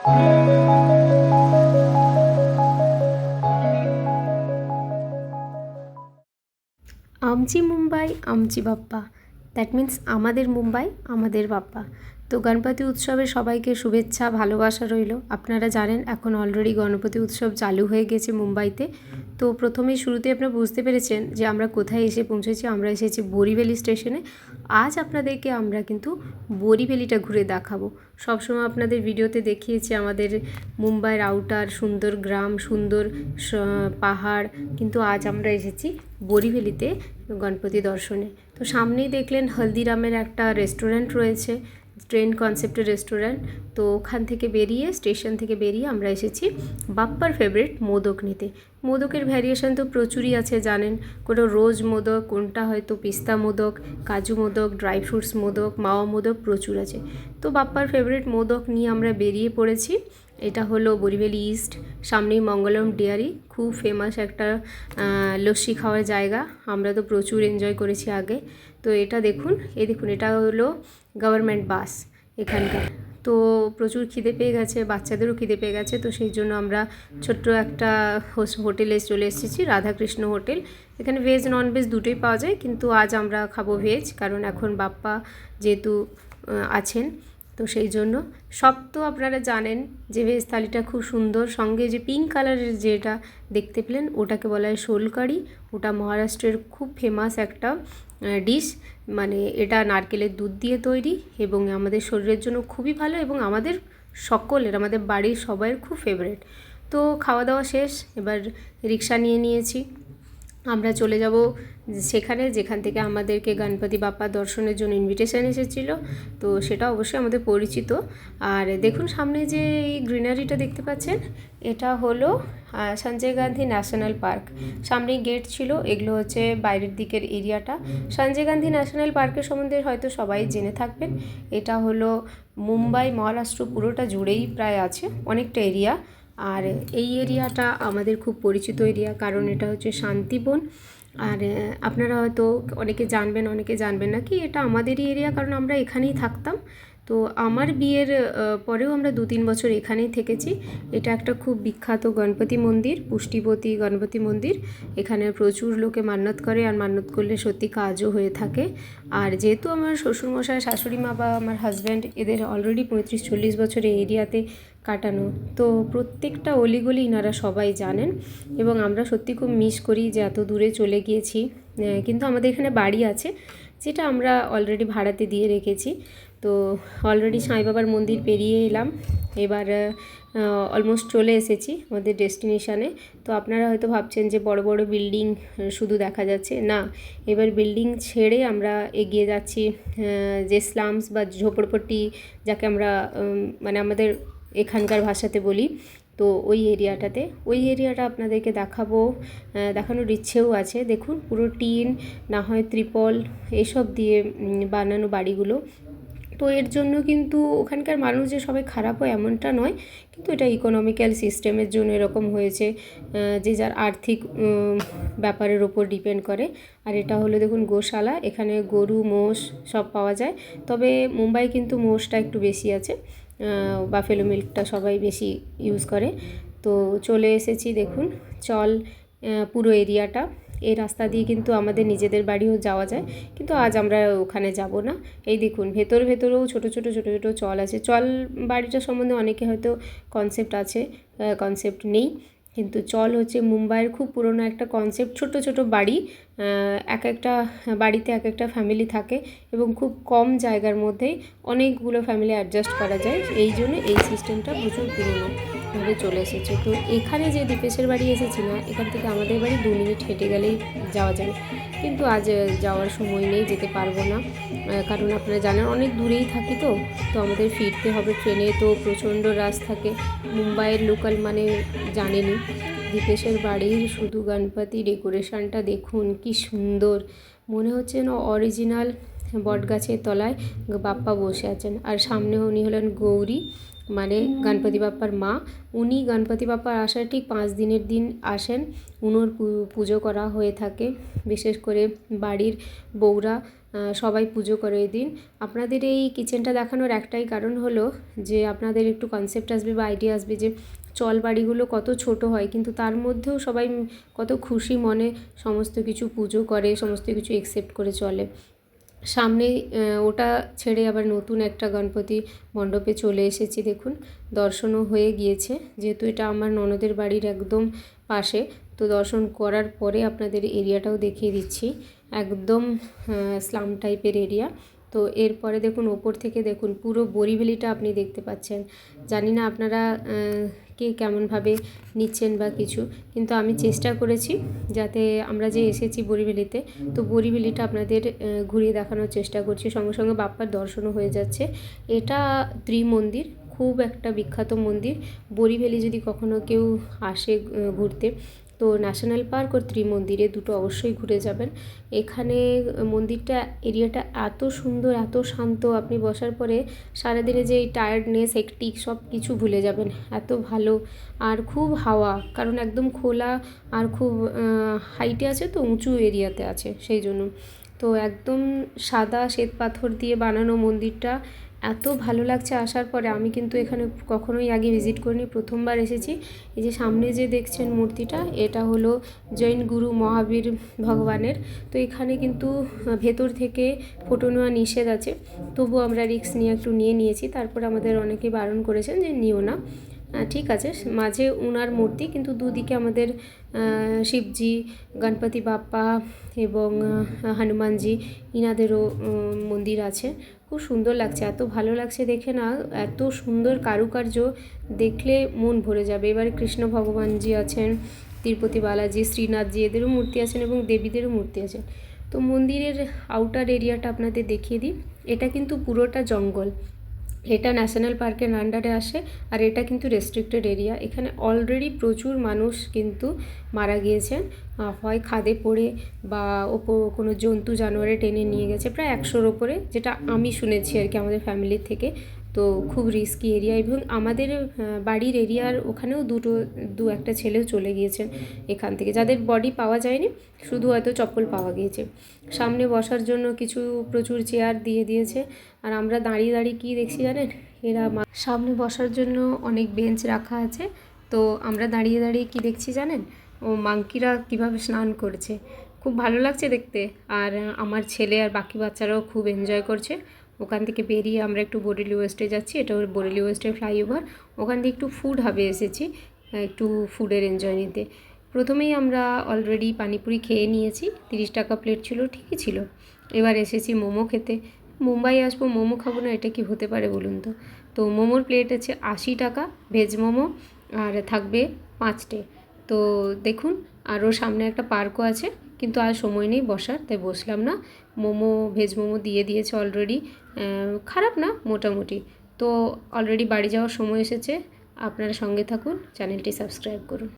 आमची मुंबई आमची Bappa, that means আমাদের মুম্বাই আমাদের বাপ্পা। তো গণপতি উৎসবে সবাইকে শুভেচ্ছা ভালোবাসা রইল। আপনারা জানেন এখন অলরেডি গণপতি উৎসব চালু হয়ে গেছে মুম্বাইতে। তো প্রথমেই শুরুতে আপনারা বুঝতে পেরেছেন যে আমরা কোথায় এসে পৌঁছেছি। আমরা এসেছি বোরিভ্যালি স্টেশনে। আজ আপনাদেরকে আমরা কিন্তু বোরিভ্যালিটা ঘুরে দেখাবো। সবসময় আপনাদের ভিডিওতে দেখিয়েছি আমাদের মুম্বাইয়ের আউটার, সুন্দর গ্রাম, সুন্দর পাহাড়, কিন্তু আজ আমরা এসেছি বোরিভ্যালিতে গণপতি দর্শনে। তো সামনেই দেখলেন হলদিরামের একটা রেস্টুরেন্ট রয়েছে, ট্রেন কনসেপ্টের রেস্টুরেন্ট। তো ওখান থেকে বেরিয়ে, স্টেশন থেকে বেরিয়ে আমরা এসেছি বাপ্পার ফেভারিট মোদক নিতে। মোদকের ভ্যারিয়েশন তো প্রচুরই আছে জানেন, কোনো রোজ মোদক, কোনটা হয়তো পিস্তা মোদক, কাজু মোদক, ড্রাই ফ্রুটস মোদক, মাওয়া মোদক প্রচুর আছে। তো বাপ্পার ফেভারিট মোদক নিয়ে আমরা বেরিয়ে পড়েছি। এটা হলো বোরিভ্যালি ইস্ট, সামনেই মঙ্গলম ডেয়ারি, খুব ফেমাস একটা লস্যি খাওয়ার জায়গা। আমরা তো প্রচুর এনজয় করেছি আগে। তো এটা দেখুন, দেখুন এটা হলো গভর্নমেন্ট বাস এখানকার। তো প্রচুর খিদে পেয়ে গেছে, বাচ্চাদেরও খিদে পেয়ে গেছে। তো সেই জন্য আমরা ছোট্ট একটা হোটেলে চলে এসেছি, রাধাকৃষ্ণ হোটেল। এখানে ভেজ ননভেজ দুটোই পাওয়া যায়, কিন্তু আজ আমরা খাবো ভেজ, কারণ এখন বাপ্পা যেহেতু আছেন। তো সেই জন্য সব তো আপনারা জানেন যে ভেজ থালিটা খুব সুন্দর, সঙ্গে যে পিঙ্ক কালারের যেটা দেখতে পেলেন ওটাকে বলা হয় শোলকারি। ওটা মহারাষ্ট্রের খুব ফেমাস একটা ডিশ। মানে এটা নারকেলের দুধ দিয়ে তৈরি এবং আমাদের শরীরের জন্য খুবই ভালো এবং আমাদের সকলের, আমাদের বাড়ির সবাইয়ের খুব ফেভারিট। তো খাওয়া দাওয়া শেষ, এবার রিক্সা নিয়ে নিয়েছি। আমরা চলে যাব সেখানে যেখান থেকে আমাদেরকে গণপতি বাপ্পা দর্শনের জন্য ইনভিটেশন এসেছিল। তো সেটা অবশ্যই আমাদের পরিচিত। আর দেখুন সামনে যে এই গ্রিনারিটা দেখতে পাচ্ছেন, এটা হলো সঞ্জয় গান্ধী ন্যাশনাল পার্ক। সামনেই গেট ছিল, এগুলো হচ্ছে বাইরের দিকের এরিয়াটা। সঞ্জয় গান্ধী ন্যাশনাল পার্কের সম্বন্ধে হয়তো সবাই জেনে থাকবেন। এটা হলো মুম্বাই, মহারাষ্ট্র পুরোটা জুড়েই প্রায় আছে, অনেকটা এরিয়া। আর এই এরিয়াটা আমাদের খুব পরিচিত এরিয়া, কারণ এটা হচ্ছে শান্তিবন। আর আপনারা হয়তো অনেকে জানবেন, অনেকে জানবেন না কি এটা আমাদেরই এরিয়া, কারণ আমরা এখানেই থাকতাম। তো আমার বিয়ের পরেও আমরা 2-3 বছর এখানেই থেকেছি। এটা একটা খুব বিখ্যাত গণপতি মন্দির, পুষ্টিপতি গণপতি মন্দির। এখানে প্রচুর লোকে মান্যত করে, আর মান্যত করলে সত্যি কাজও হয়ে থাকে। আর যেহেতু আমার শ্বশুরমশাই, শাশুড়ি মা বা আমার হাজব্যান্ড এদের অলরেডি 35-40 বছর এই এরিয়াতে কাটানো, তো প্রত্যেকটা অলিগলি ইনারা সবাই জানেন। এবং আমরা সত্যি খুব মিস করি যে এত দূরে চলে গিয়েছি। কিন্তু আমাদের এখানে বাড়ি আছে, যেটা আমরা অলরেডি ভাড়াতে দিয়ে রেখেছি। তো অলরেডি সাই বাবার মন্দির পেরিয়ে এলাম, এবার অলমোস্ট চলে এসেছি আমাদের ডেস্টিনেশানে। তো আপনারা হয়তো ভাবছেন যে বড় বড় বিল্ডিং শুধু দেখা যাচ্ছে, না, এবার বিল্ডিং ছেড়ে আমরা এগিয়ে যাচ্ছি যে স্লামস বা ঝোপড়পট্টি, যাকে আমরা মানে আমাদের এখানকার ভাষাতে বলি। তো ওই এরিয়াটা আপনাদেরকে দেখানোর ইচ্ছেও আছে। দেখুন পুরো টিন, না হয় ত্রিপল, এসব দিয়ে বানানো বাড়িগুলো। তো এর জন্য কিন্তু ওখানকার মানুষ যে সবাই খারাপ হয় এমনটা নয়, কিন্তু এটা ইকোনমিক্যাল সিস্টেমের জন্য এরকম হয়েছে, যে যার আর্থিক ব্যাপারের ওপর ডিপেন্ড করে। আর এটা হলো দেখুন গোশালা, এখানে গরু, মোষ সব পাওয়া যায়। তবে মুম্বাই কিন্তু মোষটা একটু বেশি আছে, বাফেলো মিল্কটা সবাই বেশি ইউজ করে। তো চলে এসেছি দেখুন, পুরো এরিয়াটা। এই রাস্তা দিয়ে কিন্তু আমাদের নিজেদের বাড়িও যাওয়া যায়, কিন্তু আজ আমরা ওখানে যাব না। এই দেখুন ভেতরেও ছোট ছোট চল আছে। চল বাড়িটা সম্বন্ধে অনেকে হয়তো কনসেপ্ট আছে, কনসেপ্ট নেই, কিন্তু চল হচ্ছে মুম্বাইয়ের খুব পুরনো একটা কনসেপ্ট। ছোট ছোট বাড়ি, এক একটা বাড়িতে এক একটা ফ্যামিলি থাকে এবং খুব কম জায়গার মধ্যেই অনেকগুলো ফ্যামিলি অ্যাডজাস্ট করা যায়। এই জন্য এই সিস্টেমটা প্রচুর পুরনোভাবে চলে এসেছে। তো এখানে যে দীপেশের বাড়ি এসেছি না, এখান থেকে আমাদের বাড়ি 2 মিনিট হেঁটে গেলেই যাওয়া যায়, কিন্তু আজ যাওয়ার সময় নেই, যেতে পারবো না। কারণ আপনারা জানেন অনেক দূরেই থাকি, তো আমাদের ফিরতে হবে ট্রেনে। তো প্রচণ্ড রাশ থাকে। মুম্বাইয়ের লোকাল মানে জানেনই। দীপেশের বাড়ির শুধু গণপতি ডেকোরেশনটা দেখুন কি সুন্দর, মনে হচ্ছে না অরিজিনাল বটগাছের তলায় বাপ্পা বসে আছেন। আর সামনে উনি হলেন গৌরী, মানে গণপতি বাপ্পার মা। উনি গণপতি বাপ্পার আসার ঠিক 5 দিনের দিন আসেন, উনোর পুজো করা হয়ে থাকে। বিশেষ করে বাড়ির বউরা সবাই পুজো করে এই দিন। আপনাদের এই কিচেনটা দেখানোর একটাই কারণ হলো যে আপনাদের একটু কনসেপ্ট আসবে বা আইডিয়া আসবে যে চল বাড়িগুলো কত ছোট হয়, কিন্তু তার মধ্যেও সবাই কত খুশি মনে সমস্ত কিছু পুজো করে, সমস্ত কিছু একসেপ্ট করে চলে। সামনে ওটা ছেড়ে আবার নতুন একটা গণপতি মণ্ডপে চলে এসেছি। দেখুন, দর্শনও হয়ে গিয়েছে, যেহেতু এটা আমার ননদের বাড়ির একদম পাশে। তো দর্শন করার পরে আপনাদের এরিয়াটাও দেখিয়ে দিচ্ছি, একদম স্লাম টাইপের এরিয়া। তো এরপরে দেখুন, ওপর থেকে দেখুন পুরো বরিভ্যালিটা আপনি দেখতে পাচ্ছেন। জানি না আপনারা কে কেমনভাবে নিচ্ছেন বা কিছু, কিন্তু আমি চেষ্টা করেছি যাতে আমরা যে এসেছি বরিভ্যালিতে, তো বরিভ্যালিটা আপনাদের ঘুরিয়ে দেখানোর চেষ্টা করছি। সঙ্গে সঙ্গে বাপ্পার দর্শনও হয়ে যাচ্ছে। এটা ত্রিমন্দির, খুব একটা বিখ্যাত মন্দির। বরিভ্যালি যদি কখনো কেউ আসে ঘুরতে, তো ন্যাশনাল পার্ক ও ত্রিমন্দিরে দুটো অবশ্যই ঘুরে যাবেন। এখানে মন্দিরটা এরিয়াটা এত সুন্দর, এত শান্ত, আপনি বসার পরে সারাদিনে যে এই টায়ার্ডনেস, হেকটিক সব কিছু ভুলে যাবেন। এত ভালো, আর খুব হাওয়া, কারণ একদম খোলা আর খুব হাইটে আছে, তো উঁচু এরিয়াতে আছে সেই জন্য। তো একদম সাদা শ্বেত পাথর দিয়ে বানানো মন্দিরটা এত ভালো লাগছে আসার পরে। আমি কিন্তু এখানে কখনোই আগে ভিজিট করিনি, প্রথমবার এসেছি। এই যে সামনে যে দেখছেন মূর্তিটা, এটা হলো জৈন গুরু মহাবীর ভগবানের। তো এখানে কিন্তু ভেতর থেকে ফটো নেওয়া নিষেধ আছে, তবুও আমরা রিস্ক নিয়ে একটু নিয়েছি। তারপর আমাদের অনেকে বারণ করেছেন যে নিও না। ঠিক আছে, মাঝে উনার মূর্তি, কিন্তু দুদিকে আমাদের শিবজি, গণপতি বাপ্পা এবং হনুমানজি, ইনাদেরও মন্দির আছে। খুব সুন্দর লাগছে, এত ভালো লাগছে দেখে না, এত সুন্দর কারুকার্য, দেখলে মন ভরে যাবে। এবারে কৃষ্ণ ভগবানজি আছেন, তিরুপতি বালাজি, শ্রীনাথজি, এদেরও মূর্তি আছেন এবং দেবীদেরও মূর্তি আছেন। তো মন্দিরের আউটার এরিয়াটা আপনাদের দেখিয়ে দিই। এটা কিন্তু পুরোটা জঙ্গল, এটা ন্যাশনাল পার্কের আন্ডারে আসে, আর এটা কিন্তু রেস্ট্রিক্টেড এরিয়া। এখানে অলরেডি প্রচুর মানুষ কিন্তু মারা গিয়েছেন, হয় খাদে পড়ে বা কোনো জন্তু জানোয়ারে টেনে নিয়ে গেছে, প্রায় 100-র ওপরে, যেটা আমি শুনেছি আর কি আমাদের ফ্যামিলির থেকে। তো খুব রিস্কি এরিয়া, এবং আমাদের বাড়ির এরিয়ার ওখানেও দু একটা ছেলেও চলে গিয়েছেন এখান থেকে, যাদের বডি পাওয়া যায়নি, শুধু হয়তো চপ্পল পাওয়া গিয়েছে। সামনে বসার জন্য প্রচুর চেয়ার দিয়ে দিয়েছে, আর আমরা দাঁড়িয়ে দাঁড়িয়ে কী দেখছি জানেন, এরা সামনে বসার জন্য অনেক বেঞ্চ রাখা আছে। তো আমরা দাঁড়িয়ে দাঁড়িয়ে কী দেখছি জানেন, ও মাংকিরা কীভাবে স্নান করছে, খুব ভালো লাগছে দেখতে। আর আমার ছেলে আর বাকি বাচ্চারাও খুব এনজয় করছে। ওখান থেকে বেরিয়ে আমরা একটু বরেলি ওয়েস্টে যাচ্ছি, এটা বরেলি ওয়েস্টের ফ্লাইওভার। ওখান থেকে একটু ফুড হাবে এসেছি, একটু ফুডের এনজয় নিতে। প্রথমেই আমরা অলরেডি পানিপুরি খেয়ে নিয়েছি, 30 টাকা প্লেট ছিল, ঠিকই ছিল। এবার এসেছি মোমো খেতে। মুম্বাই আসবো, মোমো খাবো না, এটা কি হতে পারে বলুন তো। তো মোমোর প্লেট আছে 80 টাকা, ভেজ মোমো, আর থাকবে 5টে। তো দেখুন, আরও সামনে একটা পার্কও আছে, কিন্তু আর সময় নেই বসার, তাই বসলাম না। ভেজ মোমো দিয়ে দিয়েছে অলরেডি, খারাপ না মোটামুটি। তো অলরেডি বাড়ি যাওয়ার সময় এসেছে। আপনারা সঙ্গে থাকুন, চ্যানেলটি সাবস্ক্রাইব করুন।